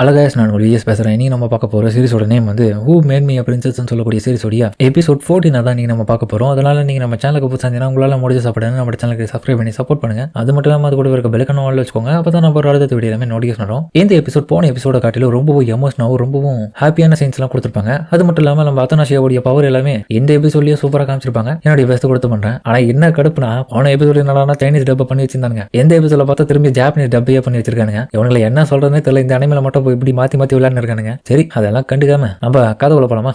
அழகாஸ் நான் ஒரு விஎஸ் பேசுகிறேன். இனி நம்ம பார்க்க போகிற சீரிஸோட நேம் வந்து ஹூ மேட் மீ அ பிரின்சஸ்ன்னு சொல்லக்கூடிய சீரிஸோடைய எபிசோட் 14 தான் நீங்கள் நம்ம பார்க்க போகிறோம். அதனால் நீங்கள் நம்ம சேனலுக்கு புதுசாக உங்களால் முடிஞ்ச சாப்பிடுங்க, நம்ம சேனலுக்கு சப்ஸ்கிரைப் பண்ணி சப்போர்ட் பண்ணுங்க. அது மட்டும் இல்லாமல் அது கூட இருக்க பெல்லைக்கான ஆல் வச்சுக்கோங்க. அப்போ தான் நம்ம ஒரு அடுத்த வீடியோ எல்லாமே நோட்டிஃபிகேஷன் வரும். இந்த எபிசோட் போன எபிசோட காட்டிலும் ரொம்பவும் எமோஷனாகவும் ரொம்பவும் ஹாப்பியான சீன்ஸ்லாம் கொடுத்துருப்பாங்க. அது மட்டும் இல்லாமல் நம்ம அத்தனாஷியோடைய பவர் எல்லாமே இந்த எபிசோட்லேயே சூப்பராக காமிச்சிருப்பாங்க. என்னுடைய பெஸ்ட் கொடுத்து பண்ணுறேன். ஆனால் என்ன கடுப்புனா போன எபிசோட் என்னடா சைனீஸ் டப்பை பண்ணி வச்சிருந்தாங்க. எந்த எபிசோட பார்த்தா திரும்பி ஜாப்பனீஸ் டப்பையே பண்ணி வச்சிருக்காங்க. இவங்களை என்ன சொல்றதுன்னு தெரியல. இந்த அனிமலை மட்டும் இப்படி மாற்றி விளையாண்டு இருக்கானுங்க. சரி, அதெல்லாம் கண்டுக்காம நம்ம கதை போலாமா?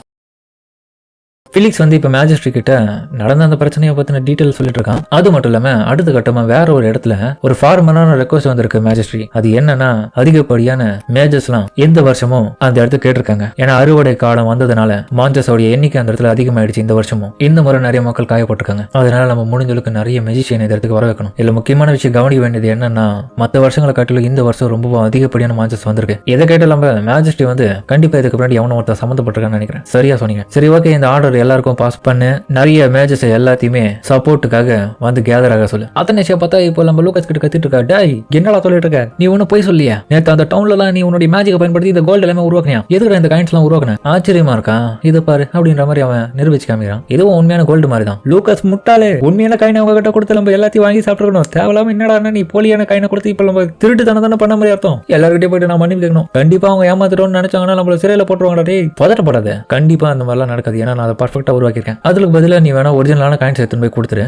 ஃபிலிக்ஸ் வந்து இப்போ மேஜிஸ்ட்ரேட் கிட்ட நடந்த அந்த பிரச்சனையை பற்றின டீட்டெயில் சொல்லிட்டு இருக்கான். அது மட்டும் இல்லாமல் அடுத்த கட்டமாக வேற ஒரு இடத்துல ஒரு ஃபார்மலான ரெக்வஸ்ட் வந்திருக்கு மேஜிஸ்ட்ரேட். அது என்னன்னா, அதிகப்படியான மேஜர்ஸ்லாம் எந்த வருஷமும் அந்த இடத்துல கேட்டிருக்காங்க. ஏன்னா அறுவடை காலம் வந்ததுனால மான்சஸோடைய எண்ணிக்கை அந்த இடத்துல அதிகமாயிடுச்சு. இந்த வருஷமும் இந்த முறை நிறைய மக்கள் காயப்பட்டிருக்காங்க. அதனால நம்ம முடிஞ்சளவுக்கு நிறைய மேஜிஷியன் இந்த இடத்துக்கு வர வைக்கணும். இதுல முக்கியமான விஷயம் கவனிக்க வேண்டியது என்னன்னா, மற்ற வருஷங்களை காட்டிலும் இந்த வருஷம் ரொம்ப அதிகப்படியான மான்சஸ் வந்திருக்கு. எதை கேட்டால் நம்ம மேஜிஸ்ட்ரேட் வந்து கண்டிப்பா இதுக்கு முன்னாடி எவனோ ஒருத்தர் சம்மந்தப்பட்டிருக்கான்னு நினைக்கிறேன். சரியா சொன்னீங்க. சரி, ஓகே, இந்த ஆர்டர் எல்லாருக்கும் பாஸ் பண்ணு. நிறைய மேஜஸ் எல்லாத்தையுமே சப்போர்ட்டுக்காக வந்து கேதர் ஆக சொல்லு. அத்தனை பார்த்தா இப்போ நம்ம லூகாஸ் கிட்ட கத்திட்டு இருக்கா. டேய், என்னடா சொல்லிட்டு இருக்க? நீ ஒன்னும் போய் சொல்லியா? நேற்று அந்த டவுன்ல நீ உன்னுடைய மேஜிக்கை பயன்படுத்தி இந்த கோல்டு எல்லாமே உருவாக்கியா? எதுக்கு இந்த காயின்ஸ் எல்லாம் உருவாக்கின? ஆச்சரியமா இருக்கா? இதை பாரு அப்படின்ற மாதிரி அவன் நிரூபிச்சு காமிக்கிறான். இதுவும் உண்மையான கோல்டு மாதிரி தான். லூகாஸ் முட்டாளே, உண்மையான காயினை அவங்க கிட்ட கொடுத்து நம்ம எல்லாத்தையும் வாங்கி சாப்பிட்டுக்கணும். தேவையில்லாம என்னடா நீ போலியான காயினை கொடுத்து இப்ப நம்ம திருட்டு தானே பண்ண மாதிரி அர்த்தம். எல்லாருக்கிட்டே போயிட்டு நான் மன்னிப்பு கேட்கணும். கண்டிப்பா அவங்க ஏமாத்திட்டோம்னு நினைச்சாங்கன்னா நம்மள சிறையில போட்டுருவாங்க. டேய், பதட்டப்படாத. கண்டிப்பா அந்த மாதிரிலாம் நடக்காது. ஏன்னா நான் அதை பர்ஃபெக்டா உருவாக்கியிருக்கேன். அதுக்கு பதிலாக நீ வேணா ஒரிஜினலான காயின்ஸ் எடுத்துன்னு போய் கொடுத்துரு.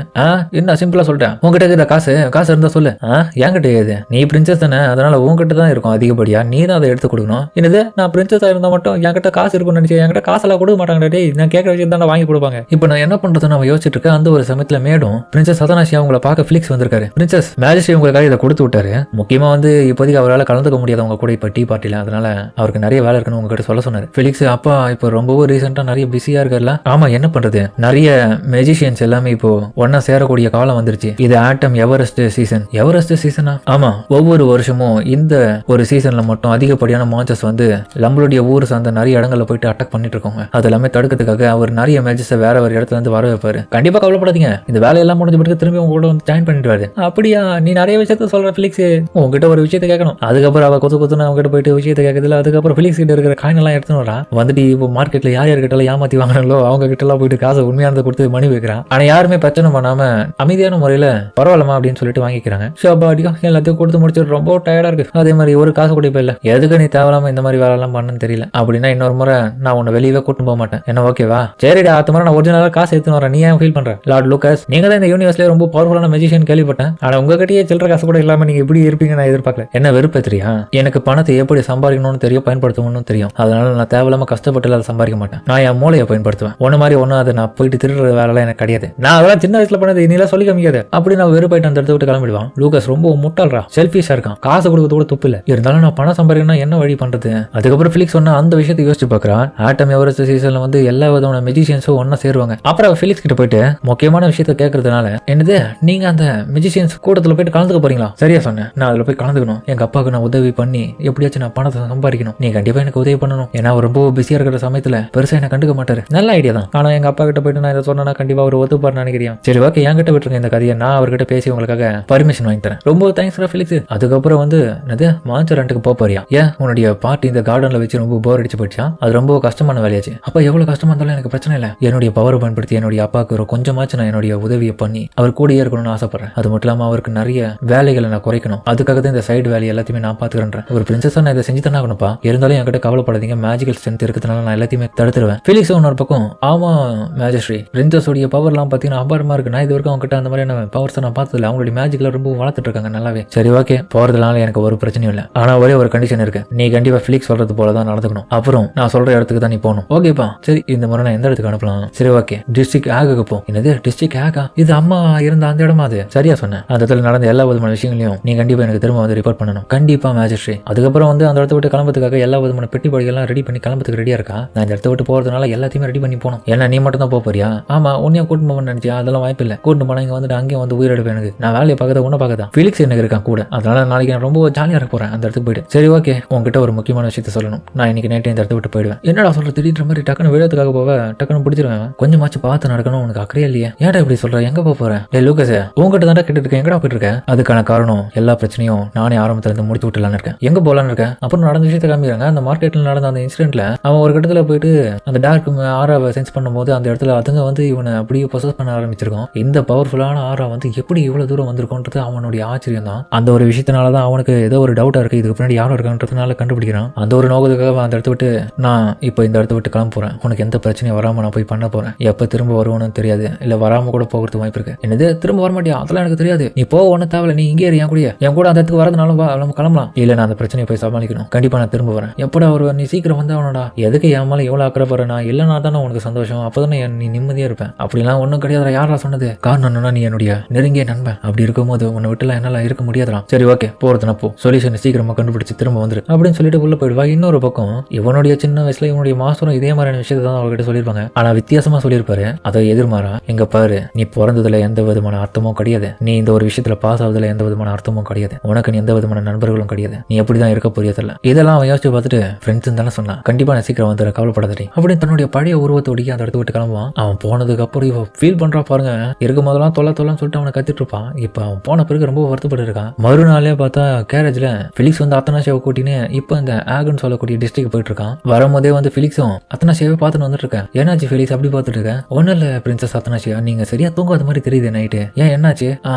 என்ன சிம்பிளா சொல்லிட்டேன். உங்ககிட்ட இருக்கிற காசு இருந்தா சொல்லு. என்கிட்ட ஏது? நீ பிரின்சஸ் தானே, அதனால உங்ககிட்ட தான் இருக்கும் அதிகப்படியா. நீ தான் அதை எடுத்து கொடுக்கணும். என்னது, நான் பிரின்சஸா இருந்தா மட்டும் என்கிட்ட காசு இருக்கும்னு நினைச்சேன். என்கிட்ட காசெல்லாம் கொடுக்க மாட்டாங்க. டேய், நான் கேட்கற விஷயம் தான் வாங்கி கொடுப்பாங்க. இப்போ நான் என்ன பண்றதுன்னு நான் யோசிச்சுட்டு இருக்கேன். அந்த ஒரு சமயத்துல மேடும் பிரின்சஸ் அத்தனாஷியா உங்களை பார்க்க ஃபிலிக்ஸ் வந்திருக்காரு. பிரின்சஸ் மேஜிஸ்ட்ரேட் உங்களுக்காக இதை கொடுத்து விட்டாரு. முக்கியமா வந்து இப்போதைக்கு அவரால் கலந்துக்க முடியாது உங்க கூட இப்ப டீ பார்ட்டில. அதனால அவருக்கு நிறைய வேலை இருக்குன்னு உங்ககிட்ட சொல்ல சொன்னாரு. ஃபிலிக்ஸ் அப்பா இப்போ ரொம்பவும் ரீசெண்டா நிறைய பிஸியா இருக்காருல்ல. ஆமா, என்ன பண்றது, நிறைய மேஜிஷியன்ஸ் எல்லாமே இப்போ ஒன்னா சேரக்கூடிய காலம் வந்துருச்சு. இது ஆட்டம் எவரெஸ்ட் சீசனா? ஆமா, ஒவ்வொரு வருஷமும் இந்த ஒரு சீசன்ல மட்டும் அதிகப்படியான மான்சஸ் வந்து நம்மளுடைய ஊர் சார்ந்த நிறைய இடங்கள்ல போயிட்டு அட்டாக் பண்ணிட்டு இருக்கோங்க. அது எல்லாமே தடுக்கிறதுக்காக அவர் நிறைய மேட்சஸ் வேற ஒரு இடத்துல இருந்து வர வைப்பாரு. கண்டிப்பா கவலைப்படாதீங்க, இந்த வேலையெல்லாம் முடிஞ்ச பிறகு திரும்பி உங்க கூட வந்து ஜாயின் பண்ணிட்டு வாரு. அப்படியா? நீ நிறைய விஷயத்த சொல்ற பிலிக்ஸ். உங்ககிட்ட ஒரு விஷயத்த கேட்கணும். அதுக்கப்புறம் அவ கொத்து அவங்க கிட்ட போயிட்டு விஷயத்த கேட்கறதுல அதுக்கப்புறம் பிலிக்ஸ் கிட்ட இருக்கிற காயின் எல்லாம் எடுத்துன்னு வரா. வந்துட்டு இப்போ மார்க்கெட்ல யார் கிட்ட ஏமாத்தி வாங்கினாலோ அவங்க கிட்ட எல்லாம் போயிட்டு காசு உண்மையானதை கொடுத்து மணி வைக்கிறான். ஆனா யாருமே பிரச்சனை பண்ணாம அமைதியான முறையில பரவாயில்லமா அப்படின்னு சொல்லிட்டு வாங்கிக்கிறாங்க. எல்லாத்தையும் கொடுத்து முடிச்சுட்டு ரொம்ப டயர்டா இருக்கு. அதே மாதிரி ஒரு காசு கொடுப்ப இல்ல, எதுக்கு நீ தேவையில்லாம இந்த மாதிரி வேலை எல்லாம் பண்ணு தெரியல அப்படின்னா இன்னொரு முறை நான் உன்னை வெளியவே கூட்டு போக மாட்டேன். என்ன ஓகேவா? சரிடா, அடுத்த முறை நான் ஒரிஜினலா காசு எடுத்துன்னு வரேன். நீ ஏன் ஃபீல் பண்ற? லார்ட் லூகாஸ், நீங்க தான் இந்த யூனிவர்ஸ்ல ரொம்ப பவர்ஃபுல்லான மேஜிஷியன் கேள்விப்பட்டேன். ஆனா உங்ககிட்டயே சில்லற காசு கூட இல்லாம நீங்க இப்படி இருப்பீங்க நான் எதிர்பார்க்கல. என்ன வெறுப்பேத்திரியா? எனக்கு பணத்தை எப்படி சம்பாதிக்கணும்னு தெரியும், பயன்படுத்தணும்னு தெரியும். அதனால நான் தேவையில்லாம கஷ்டப்பட்டு அதை சம்பாதிக்க மாட்டேன். நான் என் மூளையை பயன்படுத்துவேன். ஒன்னு மாதிரி ஒன்னும் அதை நான் போயிட்டு திருடுற வேலை எனக்கு கிடையாது. நான் அதெல்லாம் சின்ன வயசுல பண்ணது இனிலாம் சொல்லி காமிக்காது அப்படி நான் வெறுப்பாயிட்டு அந்த இடத்த விட்டு கிளம்பிடுவான். லூகாஸ் ரொம்ப முட்டாள்ரா, செல்ஃபிஷா இருக்கான். காசு கொடுக்கறது கூட துப்பு இல்ல. இருந்தாலும் நான் பணம் சம்பாதிக்கணும்னா என்ன வழி பண்றது? அதுக்கப்புறம் பிலிக்ஸ் சொன்னா அந்த விஷயத்தை யோசிச்சு பாக்குறான். ஆட்டம் எவரெஸ்ட் சீசன்ல வந்து எல்லா விதமான மெஜிஷியன்ஸும் ஒன்னா சேருவாங்க. அப்புறம் பிலிக்ஸ் கிட்ட போயிட்டு முக்கியமான விஷயத்த கேட்கறதுனால, என்னது, நீங்க அந்த மெஜிஷியன்ஸ் கூட்டத்துல போயிட்டு கலந்துக்க போறீங்களா? சரியா சொன்னேன், நான் அதுல போய் கலந்துக்கணும். எங்க அப்பாவுக்கு நான் உதவி பண்ணி எப்படியாச்சும் நான் பணத்தை சம்பாதிக்கணும். நீ கண்டிப்பா எனக்கு உதவி பண்ணணும். ஏன்னா அவர் ரொம்ப பிஸியா இருக்கிற சமயத்துல பெருசா என்ன கண்டுக்க மாட்டாரு. நல்ல ஐடியா தான். ஆனா எங்க அப்பா கிட்ட போயிட்டு நான் இதை சொன்னா கண்டிப்பா அவர் ஒத்துப்பாரு நினைக்கிறேன். சரி, ஓகே, என்கிட்ட விட்டுருங்க இந்த கதையை. நான் அவர்கிட்ட பேசி உங்களுக்காக பர்மிஷன் வாங்கி தரேன். ரொம்ப தேங்க்ஸ் பிலிக்ஸ். அதுக்கப்புறம் வந்து மான்ஸ்டர் ஹண்ட்டுக்கு போறியா? ஏன் உன்னுடைய பார்ட்டி இந்த கார்டன்ல வச்சு ரொம்ப போர் அடிச்சு போயிடுச்சா? அது ரொம்ப கஷ்டமான வேலையாச்சு. அப்ப எவ்வளவு கஷ்டமா இருந்தாலும் எனக்கு பிரச்சனை இல்லை. என்னுடைய பவரை பயன்படுத்தி என்னுடைய அப்பாவுக்கு ஒரு கொஞ்சமாச்சு நான் என்னுடைய உதவியை பண்ணி அவர் கூடயே இருக்கணும்னு ஆசைப்படுறேன். அது மட்டும் இல்லாம அவருக்கு நிறைய வேலைகளை நான் குறைக்கணும். அதுக்காக தான் இந்த சைடு வேலை எல்லாத்தையுமே நான் பாத்துக்கிறேன். ஒரு பிரின்சஸா நான் இதை செஞ்சு தானே ஆகணும்ப்பா. இருந்தாலும் என்கிட்ட கவலைப்படாதீங்க, மேஜிக்கல் ஸ்ட்ரென்த் இருக்கிறதுனால நான் எல்லாத்தையுமே தடுத்துருவேன். பிலிக்ஸ் இன்னொரு பக்கம், ஆமா மேஜிஸ்ட்ரேட், பிரின்சஸோடைய பவர்லாம் பாத்தீங்கன்னா அபாரமா இருக்கு. நான் இது வரைக்கும் அவங்க கிட்ட அந்த மாதிரியான பவர்ஸ் நான் பார்த்ததில்ல. அவங்களுடைய மேஜிக்ல ரொம்ப வளர்த்துட்டு இருக்காங்க நல்லாவே. சரி, ஓகே, போறதுனால எனக்கு ஒரு பிரச்சனையும் இல்லை. ஆனா ஒரே ஒரு கண்டிஷன் இருக்கு. நீ கண்டிப்பா பிலிக்ஸ் சொல்றது போலதான் நடந்துக்கணும். அப்புறம் நான் சொல்ற இடத்துக்கு தான் நீ போகணும். ஓகேப்பா? சரி, இந்த முறை நான் எந்த இடத்துக்கு அனுப்பலாம்? சரி, ஓகே, டிஸ்ட்ரிக்ட் ஆகுக்கு போ. என்னது டிஸ்ட்ரிக்ட் ஆகா? இது அம்மா இருந்த அந்த இடமா? அது சரியா சொன்னேன். அந்த இடத்துல நடந்த எல்லா விதமான விஷயங்களையும் நீ கண்டிப்பா எனக்கு திரும்ப வந்து ரிப்போர்ட் பண்ணணும். கண்டிப்பா மேஜிஸ்ட்ரேட். அதுக்கப்புறம் வந்து அந்த இடத்த விட்டு கிளம்புறதுக்காக எல்லா விதமான பெட்டி படிகள்லாம் ரெடி பண்ணி கிளம்புறதுக்கு ரெடியா இருக்கா. நான் இந்த இடத்த விட்டு போறதுனால எல்லாத்தையுமே ரெடி பண்ணி போகணும். காணும். ஏன்னா நீ மட்டும் தான் போறியா? ஆமா, உன்னைய கூட்டு போகணும்னு நினைச்சியா? அதெல்லாம் வாய்ப்பு இல்ல. கூட்டு போனா இங்க வந்துட்டு அங்கேயும் வந்து உயிரிழப்பேன். எனக்கு நான் வேலையை பார்க்கறத உன்ன பார்க்கதான். ஃபிலிக்ஸ் எனக்கு இருக்கான் கூட. அதனால நாளைக்கு நான் ரொம்ப ஜாலியா இருக்க போறேன் அந்த இடத்துக்கு போயிட்டு. சரி ஓகே, உங்ககிட்ட ஒரு முக்கியமான விஷயத்த சொல்லணும். நான் இன்னைக்கு நைட்டு இந்த இடத்த விட்டு போயிடுவேன். என்னடா சொல்ற? திடீர்னு மாதிரி டக்குன்னு விடத்துக்காக போவேன், டக்குன்னு பிடிச்சிருவேன். கொஞ்சமாச்சு பார்த்து நடக்கணும். உனக்கு அக்கறையே இல்லையா? ஏன்டா இப்படி சொல்ற? எங்க போறேன்? லூக்கஸ், உங்ககிட்ட தான் கேட்டு இருக்கேன். எங்கடா போயிட்டு இருக்கேன்? அதுக்கான காரணம் எல்லா பிரச்சனையும் நானே ஆரம்பத்துல இருந்து முடித்து விட்டுலான்னு இருக்கேன். எங்க போலான்னு இருக்கேன்? அப்புறம் நடந்த விஷயத்த காமிக்கிறாங்க. அந்த மார்க்கெட்ல நடந்த அந்த இன்சிடென்ட்ல அவன் ஒரு கட்டத்துல போயிட்டு அந்த டார்க் ஆராவை சென்ஸ் பண்ணும்போது அந்த இடத்துல அதுங்க வந்து இவனை அப்படியே பொசஸ் பண்ண ஆரம்பிச்சிருக்கோம். இந்த பவர்ஃபுல்லான ஆரா வந்து எப்படி இவ்வளவு தூரம் வந்திருக்கோன்றது அவனுடைய ஆச்சரியம் தான். அந்த ஒரு விஷயத்தினால தான் அவனுக்கு ஏதோ ஒரு டவுட்டா இருக்கு. இதுக்கு பின்னாடி யாரும் இருக்கான்றதுனால கண்டுபிடிக்கிறான். அந்த ஒரு நோக்கத்துக்காக அந்த இடத்த விட்டு நான் இப்போ இந்த இடத்த விட்டு கிளம்ப போறேன். உனக்கு எந்த பிரச்சனையும் வராம நான் போய் பண்ண போறேன். எப்ப திரும்ப வருவோன்னு தெரியாது. இல்ல வராம கூட போகிறதுக்கு வாய்ப்பு இருக்கு. என்னது திரும்ப வர மாட்டியா? அதெல்லாம் எனக்கு தெரியாது. நீ போக ஒன்னும் தேவையில்ல. நீ இங்கே என் கூட அந்த இடத்துக்கு வரதுனாலும் நம்ம கிளம்பலாம். இல்ல நான் அந்த பிரச்சனையை போய் சமாளிக்கணும். கண்டிப்பா நான் திரும்ப வரேன். எப்படா வருவ? நீ சீக்கிரம் வந்தவனடா. எதுக்கு என் மேல எவ்வளவு அக்கறை போறேனா? இல்லைனா தானே உனக்கு சந்தோஷம். அப்பதானே நீ நிம்மதியா இருப்பேன். அப்படிலாம் ஒன்றும் கிடையாது. யாரா சொன்னது? காரணம் என்னன்னா நீ என்னுடைய நெருங்கிய நண்பன். அப்படி இருக்கும்போது உன்னை விட்டுலாம் என்னால இருக்க முடியாதுலாம். சரி ஓகே, போறதுனா போ. சொல்யூஷன் சீக்கிரமா கண்டுபிடிச்சு திரும்ப வந்துரு அப்படின்னு சொல்லிட்டு உள்ள போயிடுவா. இன்னொரு பக்கம் இவனுடைய சின்ன வயசுல இவனுடைய மாஸ்டரும் இதே மாதிரியான விஷயத்தை தான் அவர்கிட்ட சொல்லியிருப்பாங்க. ஆனா வித்தியாசமா சொல்லியிருப்பாரு. அதை எதிர்மாறா, எங்க பாரு, நீ பிறந்ததுல எந்த விதமான அர்த்தமும் கிடையாது. நீ இந்த ஒரு விஷயத்துல பாஸ் ஆகுதுல எந்த விதமான அர்த்தமும் கிடையாது. உனக்கு நீ எந்த விதமான நண்பர்களும் கிடையாது. நீ எப்படிதான் இருக்க புரியதில்ல. இதெல்லாம் அவன் யோசிச்சு பார்த்துட்டு ஃப்ரெண்ட்ஸ் தானே சொன்னான். கண்டிப்பா நான் சீக்கிரம் வந்துடுற, கவலைப்படாதே அப்படின்னு தன்னுடைய பழைய உருவத்தோடி அந்த இடத்த விட்டு கிளம்புவான். அவன் போனதுக்கு அப்புறம் இவன் ஃபீல் பண்றா பாருங்க. இருக்கும் போதெல்லாம் தொல்லன்னு சொல்லிட்டு அவனை கத்திட்டு இருப்பான். இப்ப அவன் போன பிறகு ரொம்ப வருத்தப்பட்டு இருக்கான். மறுநாளே பார்த்தா கேரேஜ்ல பிலிக்ஸ் வந்து அத்தனாசியாவை கூட்டின்னு இப்போ இந்த ஆகன் சொல்லக்கூடிய டிஸ்ட்ரிக்ட் போயிட்டு இருக்கான். வரும்போதே வந்து பிலிக்ஸும் அத்தனாசியாவே பார்த்துட்டு வந்துட்டு இருக்கேன். என்னாச்சு பிலிக்ஸ் அப்படி பார்த்துட்டு இருக்கேன்? ஒன்னும் இல்ல பிரின்சஸ் அத்தனாசியா, நீங்க சரியா தூங்காத மாதிரி தெரியுது நைட்டு. ஏன் என்னாச்சு?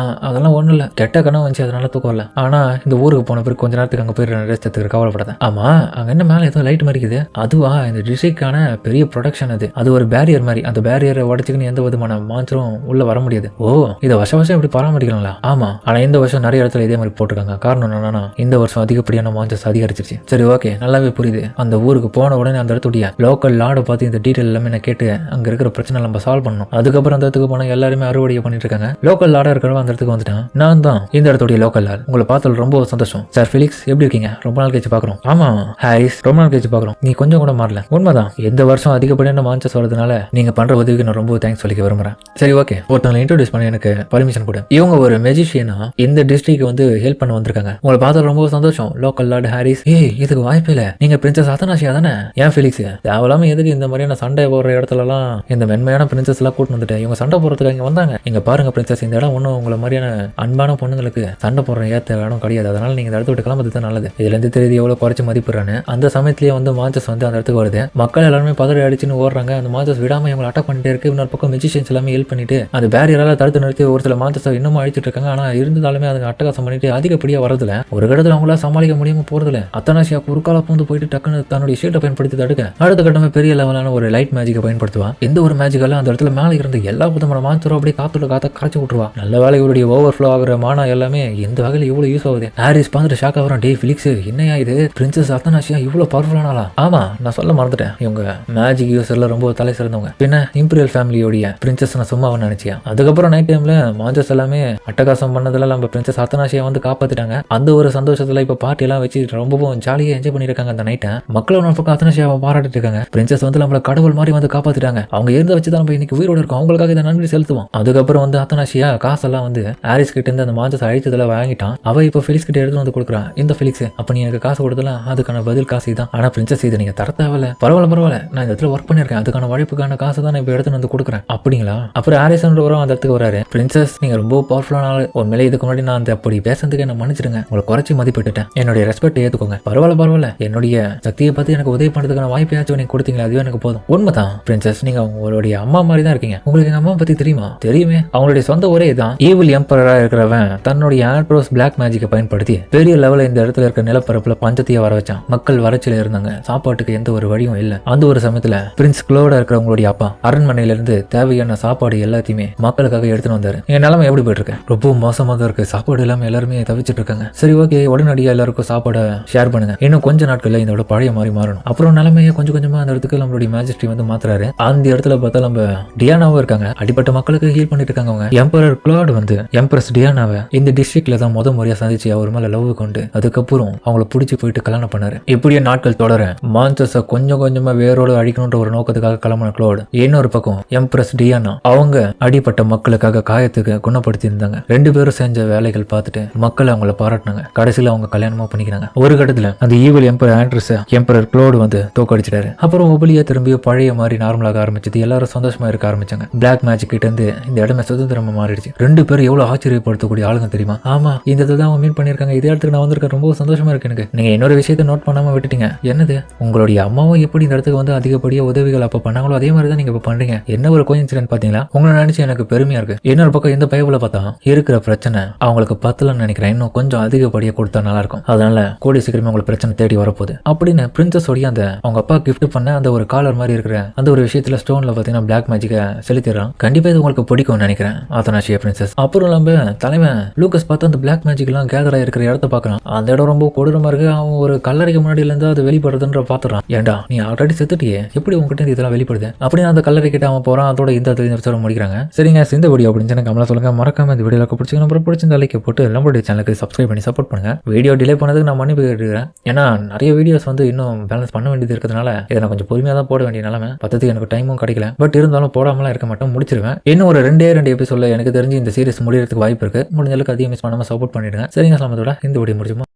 அதெல்லாம் ஒன்றும் இல்லை, கெட்ட கனவு வந்துச்சு, அதனால தூக்கம் வரல. ஆனால் இந்த ஊருக்கு போன பிறகு கொஞ்ச நேரத்துக்கு அங்கே போய் ரெஸ்ட் எடுத்துக்கிற, கவலைப்படாத. ஆமாம், அங்கே என்ன மேலே ஏதோ லைட் மாதிரிக்குது? அதுவா இந்த டிஸ்ட்ரிக்டான பெரிய ப்ரொடக்ஷன். அது ஒரு பேரியர் மாதிரி. அந்த பேரியரை உடச்சிக்கின்னு எந்த விதமான மான்சரும் உள்ள வர முடியாது. ஓ, இதை வருஷம் இப்படி பராமரிக்கலாங்களா? ஆமா, ஆனால் இந்த வருஷம் நிறைய இடத்துல இதே மாதிரி போட்டிருக்காங்க. காரணம் என்னன்னா இந்த வருஷம் அதிகப்படியான மான்சஸ் அதிகரிச்சிருச்சு. சரி ஓகே, நல்லாவே புரியுது. அந்த ஊருக்கு போன உடனே அந்த இடத்துடைய லோக்கல் லாடை பார்த்து இந்த டீட்டெயில் எல்லாமே நான் கேட்டு அங்கே இருக்கிற பிரச்சனை நம்ம சால்வ் பண்ணணும். அதுக்கப்புறம் அந்த இடத்துக்கு போனால் எல்லாருமே அறுவடையை பண்ணிட்டு இருக்காங்க. லோக்கல் லாடா இருக்கிறவங்க அந்த இடத்துக்கு வந்துட்டான். நான் தான் இந்த இடத்துடைய லோக்கல் லால். உங்களை பார்த்தது ரொம்ப சந்தோஷம். சார் பிலிக்ஸ், எப்படி இருக்கீங்க? ரொம்ப நாள் கழிச்சு பாக்குறோம். ஆமா ஹாரிஸ், ரொம்ப நாள் கழிச்சு பாக்குறோம். நீ கொஞ்சம் கூட மாறல. உண்மைதான், எந்த வருஷம் அதிகப்படியான மான்சஸ் வரதுனால நீங்க பண்ற உதவிக்கு நான் ரொம்ப தேங்க்ஸ் சொல்லிக்க விரும்புறேன். சரி ஓகே, ஒருத்தவங்களை இன்ட்ரோடியூஸ் பண்ண எனக்கு பர்மிஷன் கொடு. இவங்க ஒரு மெஜிஷியனா இந்த டிஸ்ட்ரிக்ட் வந்து ஹெல்ப் பண்ண வந்திருக்காங்க. உங்களை பார்த்தது ரொம்ப சந்தோஷம் லோக்கல் லார்ட் ஹாரிஸ். இதுக்கு வாய்ப்பே இல்ல, நீங்க பிரின்சஸ் அத்தனாசியா தானே? ஏன் பிலிக்ஸ், தேவையில்லாம எதுக்கு இந்த மாதிரியான சண்டை போடுற இடத்துல எல்லாம் இந்த மென்மையான பிரின்சஸ் எல்லாம் கூட்டு வந்துட்டு இவங்க சண்டை போடுறதுக்கு இங்க வந்தாங்க. இங்க பாருங்க பிரின்சஸ், இந்த இடம் ஒன்றும் உங்களை மாதிரியான அன்பான பொண்ணுங்களுக்கு சண்டை போடுற ஏற்ற இடம் கிடையாது. அதனால நீங்க இந்த இடத்த விட்டு கிளம்புறது தான் நல்லது. இதுல இருந்து தெரியுது எவ்வளவு குறைச்சு மதிப்புறான்னு. அந்த சமயத்திலேயே வந்து மான்சஸ் வந்து அந்த இடத்துக்கு வருது. மக்கள் எல்லாருமே பதறி அடிச்சுன்னு ஓடுறாங்க. அந்த மான்சஸ் விடாம இவங்களை அட்டாக் பண்ணிட்டே இருக்கு. இன்னொரு பக்கம் மெஜிஷியன்ஸ் எல்லாமே ஹெல்ப் பண்ணிட்டு அந்த பேரியரால தடுத்து நிறுத்தி ஒரு சில மான்சஸ் இன்னமும் அழிச்சிட்டு இருக்காங்க. ஆனா இருந்தாலுமே அதுங்க அட்டகாசம் பண்ணிட்டு அதிகப்படியா வரதுல ஒரு இடத்துல அவங்களால சமாளிக்க முடியாம போறதுல அத்தனாசியா குறுக்கால பூந்து போயிட்டு டக்குன்னு தன்னுடைய ஷீட்டை பயன்படுத்தி தடுக்க அடுத்த கட்டமே பெரிய லெவலான ஒரு லைட் மேஜிக்கை பயன்படுத்துவா. எந்த ஒரு மேஜிக்கால அந்த இடத்துல மேலே இருந்த எல்லா விதமான மான்சரும் அப்படியே காத்த கரைச்சு விட்டுருவா. நல்ல வேலை இவருடைய ஓவர்ஃப்ளோ ஆகிற மானா எல்லாமே எந்த வகையில் இவ்வளவு யூஸ் ஆகுது. ஹாரிஸ் பார்த்துட்டு ஷாக் ஆகிறான். டே பிலிக்ஸ், என்னையா இது? பிரின்சஸ் அத்தனாசியா இவ்வளவு பவர்ஃபுல்லானாலா? ஆமா, நான் சொல்ல மறந்துட்டேன், இவங்க மேஜிக் யூசர்ல ரொம்ப தலை சிறந்தவங்க. பின்ன இம்பீரியல் ஃபேமிலியோடைய பிரின்சஸ் நான் சும்மா நினைச்சியா? அதுக்கப்புறம் நைட் டைம்ல மான்சஸ் எல்லாமே அட்டகாசம் பண்ணதுல நம்ம பிரின்சஸ் அத்தனாசியா வந்து காப்பாத்திட்டாங்க. அந்த ஒரு சந்தோஷத்துல இப்ப பார்ட்டி எல்லாம் வச்சு ரொம்பவும் ஜாலியா என்ஜாய் பண்ணிருக்காங்க. அந்த நைட்டை மக்கள் ஒரு பக்கம் அத்தனாசியாவை பாராட்டிட்டு இருக்காங்க. பிரின்சஸ் வந்து நம்மள கடவுள் மாதிரி வந்து காப்பாத்திட்டாங்க. அவங்க இருந்த வச்சு தான் நம்ம இன்னைக்கு உயிரோடு இருக்கோம். அவங்களுக்காக இதை நன்றி செலுத்துவோம். அதுக்கப்புறம் வந்து அத்தனாசியா காசெல்லாம் வந்து ஹாரிஸ் கிட்ட இருந்து அந்த மான்சஸ் அழிச்சதுல வாங்கிட்டான். அவ இப்ப பிலிக்ஸ் கிட்ட எடுத்து வந்து கொடுக்குறான். இந்த பிலிக்ஸ், அப்ப நீ எனக்கு காசு கொடுத்தலாம், அதுக்கான பதில் காசு தான். ஆனா பிரின்சஸ், இது நீங்க தர தேவையில்ல. பரவாயில்ல, நான் இந்த இடத்துல ஒர்க் பண்ணிருக்கேன், அதுக்கான உழைப்புக்கான காசு தான் நான் இப்ப எடுத்து வந்து கொடுக்குறேன். அப்படிங்களா? அப்புறம் ஹாரிஸ் அந்த இடத்துக்கு வராரு. பிரின்சஸ், நீங்க ரொம்ப பவர்ஃபுல்லான ஆள். உண்மையிலே இதுக்கு முன்னாடி நான் அந்த அப்படி பேசுறதுக்கு என்ன மன்னிச்சிடுங்க. உங்களை குறைச்சி மதிப்பிட்டுட்டேன். என்னுடைய ரெஸ்பெக்ட் ஏத்துக்கோங்க. பரவாயில்ல, என்னுடைய சக்தியை பார்த்து எனக்கு உதவி பண்றதுக்கான வாய்ப்பையாச்சும் நீங்க கொடுத்தீங்களா, அதுவே எனக்கு போதும். உண்மைதான் பிரின்சஸ், நீங்க உங்களுடைய அம்மா மாதிரி தான் இருக்கீங்க. உங்களுக்கு எங்க அம்மா பத்தி தெரியுமா? தெரியுமே, அவங்களுடைய சொந்த ஒரே தான். ஈவில் எம்பரரா இருக்கிறவன் தன்னுடைய ஆண்ட்ரோஸ் பிளாக் மேஜிக்கை பயன்படுத்தி பெரிய லெவலில் இந்த இடத்துல இருக்க நிலப்பரப்புல பஞ்சத்தையே வர வச்சான். மக்கள் வறட்சியில இருந்தாங்க, சாப்பாட்டுக்கு எந்த ஒரு வழியும் இல்ல. அந்த ஒரு சமயத்துல பிரின்ஸ் க்ளோட இருக்கிறவங்களுடைய அப்பா அரண்மனையில இருந்து தேவையான சாப்பாடு எல்லாத்தையுமே மக்களுக்காக எடுத்துட்டு வந்தாரு. என் நிலைமை எப்படி போயிட்டு இருக்கு? ரொம்ப மோசமாக தான் இருக்கு. சாப்பாடு இல்லாம எல்லாருமே தவிச்சிட்டு இருக்காங்க. சரி ஓகே, உடனடியாக எல்லாருக்கும் சாப்பாடை ஷேர் பண்ணுங்க. இன்னும் கொஞ்ச நாட்கள்ல இதோட பழைய மாதிரி மாறணும். அப்புறம் நிலைமையை கொஞ்சம் கொஞ்சமா அந்த இடத்துக்கு நம்மளுடைய மேஜிஸ்ட்ரி வந்து மாத்துறாரு. அந்த இடத்துல பார்த்தா நம்ம டியானாவும் இருக்காங்க. அடிப்பட்ட மக்களுக்கு ஹீல் பண்ணிட்டு இருக்காங்க. அவங்க எம்பரர் க்ளாட் வந்து எம்பரஸ் டியானாவை இந்த டிஸ்ட்ரிக்ட்ல தான் முறையா சந்திச்சு அவர் மேல லவ் கொண்டு அதுக்கப்புறம் அவங்கள பிடிச்சி போயிட்டு கல்யாணம் பண்ணாரு. இப்படியே நாட்கள் தொடர மான்சஸை கொஞ்சம் கொஞ்சமா வேரோடு அழிக்கணும்ன்ற ஒரு நோக்கத்துக்காக கிளம்பின க்ளோட் இன்னொரு பக்கம் எம்ப்ரஸ் டியானா அவங்க அடிப்பட்ட மக்களுக்காக காயத்துக்கு குணப்படுத்தி இருந்தாங்க. 2 பேரும் செஞ்ச வேலைகள் பார்த்துட்டு மக்கள் அவங்கள பாராட்டினாங்க. கடைசியில் அவங்க கல்யாணமா பண்ணிக்கிறாங்க. ஒரு கட்டத்துல அந்த ஈவில் எம்பரர் ஆண்ட்ரஸ் எம்பரர் க்ளோடு வந்து தோக்கடிச்சிட்டாரு. அப்புறம் ஒபலியா திரும்பி பழைய மாதிரி நார்மலாக ஆரம்பிச்சது. எல்லாரும் சந்தோஷமா இருக்க ஆரம்பிச்சாங்க. பிளாக் மேஜிக் கிட்ட இருந்து இந்த இடமே சுதந்திரமா மாறிடுச்சு. 2 பேரும் எவ்வளவு ஆச்சரியப்படுத்தக்கூடிய ஆளுங்க தெரியுமா? ஆமா, இந்த இடத்துல தான் அவங்க மீட் பண்ணிருக்காங்க. இதே இடத்துக்கு நான் வந்திருக்கேன். ரொம்ப சந்தோஷமா இருக்கு எனக்கு. நீங்க இன்னொரு விஷயத்தை நோட் பண்ணாம விட்டுட்டீங்க. என்னது? உங்களுடைய அம்மாவும் எப்படி இந்த இடத்துக்கு வந்து அதிகப்படியா உதவிகள் அப்ப பண்ணாங்களோ அதே மாதிரி தான் நீங்க இப்ப பண்றீங்க. என்ன ஒரு கோயின்சிடென்ட் பாத்தீங்களா? உங்களை நினைச்சு எனக்கு பெருமையா இருக்கு. இன்னொரு பக்கம் இந்த பைபிள பார்த்தா இருக்கிற பிரச்சனை அவங்களுக்கு பத்தலன்னு நினைக்கிறேன். இன்னும் கொஞ்சம் அதிகப்படியா கொடுத்தா நல்லா இருக்கும். அதனால கூடிய சீக்கிரமே உங்களுக்கு பிரச்சனை தேடி வரப்போகுது அப்படின்னு பிரின்சஸோடைய அந்த அவங்க அப்பா கிஃப்ட் பண்ண அந்த ஒரு காலர் மாதிரி இருக்கிற அந்த ஒரு விஷயத்துல ஸ்டோன்ல பாத்தீங்கன்னா பிளாக் மேஜிக்கை செலுத்திடுறான். கண்டிப்பா இது உங்களுக்கு பிடிக்கும்னு நினைக்கிறேன் ஆத்தனாஷியா பிரின்சஸ். அப்புறம் நம்ம தலைவன் லூக்கஸ் பார்த்து அந்த பிளாக் மேஜிக் எல்லாம் கேதர் ஆயிருக்கிற இடத்த பாக்குறான். அந்த இடம் ரொம்ப கொடூரமா இருக்கு. அவன் ஒரு கல்லறைக்கு முன்னாடியில இருந்து அது வெளிப்படுறதுன்ற பாத்துறான். ஏண்டா நீ ஆல்ரெடி செத்துட்டியே, எப்படி உங்ககிட்ட இதெல்லாம் வெளிப்படுது அப்படின்னு அந்த கல்லறை கிட்ட அவன் போறான். அதோட இந்த முடிக்கிறாங்க. சரிங்க, இந்த வீடியோ அப்படின்னு கமலா சொல்லுங்க. மறக்காம இந்த வீடியோக்கு பிடிச்சிருந்த லைக் போட்டு நம்மளுடைய சேனலுக்கு சப்ஸ்கிரைப் பண்ணி சப்போர்ட் பண்ணுங்க. வீடியோ டிலே பண்ணதுக்கு நான் மன்னிப்பு கேட்டுக்கிறேன். ஏன்னா நிறைய வீடியோஸ் வந்து இன்னும் பேலன்ஸ் பண்ண வேண்டியது இருக்கிறதுனால இதை நான் கொஞ்சம் பொறுமையாக தான் போட வேண்டிய நிலைமை. பத்தத்துக்கு எனக்கு டைமும் கிடைக்கல. பட் இருந்தாலும் போடாமலாம் இருக்க மாட்டோம், முடிச்சிருவேன். இன்னும் ஒரு 2 எபிசோட்ல எனக்கு தெரிஞ்சு இந்த சீரிஸ் முடியறதுக்கு வாய்ப்பு இருக்கு. முடிஞ்ச அளவுக்கு அதிகம் மிஸ் பண்ணாம சப்போர்ட் பண்ணிடுங்க. சரிங்க, சமத்தோட இந்த வீடியோ முடிச்சுமா.